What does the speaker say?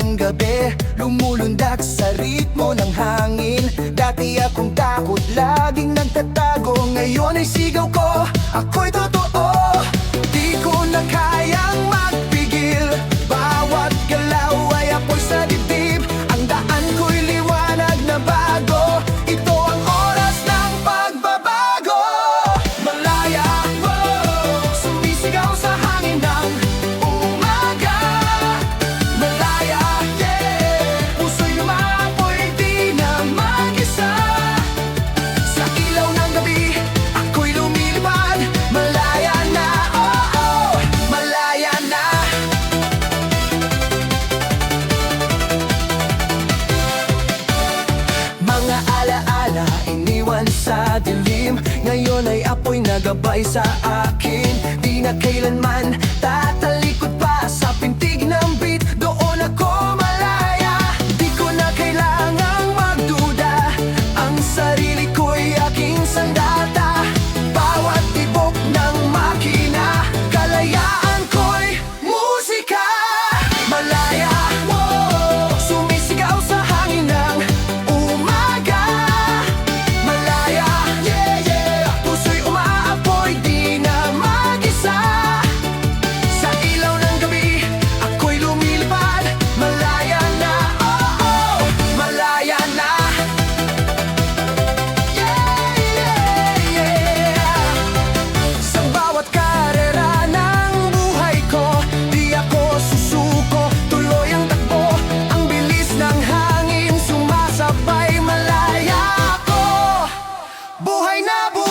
ng gabi, lumulundag sa ritmo ng hangin. Dati akong takot, laging nagtatago. Ngayon ay sigaw ko, ako'y totoo. Di ko na kayang magpigil, bawat galaw ay apoy sa dibdib. Ang daan ko'y liwanag na bago, ito ang oras ng pagbabago. Malaya, sumisigaw sa hangin ng umaga. Malaya, puso'y umapoy, di na mag-isa. Sa ilaw ng gabi, ako'y lumilipad. Malaya na, malaya na. Mga alaala iniwan sa dilim, ngayon ay apoy na gabay sa akin. Di na kailanman tatalikod pa sa pintig ng beat. Doon ako malaya, di ko na kailangang magduda. Ang sarili ko'y aking sandata. Bawat tibok ng makina, kalayaan ko'y musika. Malaya, sumisigaw sa hangin ng umaga. Malaya, puso'y umaapoy, di na mag-isa. Sa ilaw ng gabi, ako'y lumilipad. Malaya na, malaya na. Sa bawat karera ng buhay ko, di ako susuko, tuloy ang takbo. Ang bilis ng hangin, sumasabay. Malaya ako, buhay na buhay.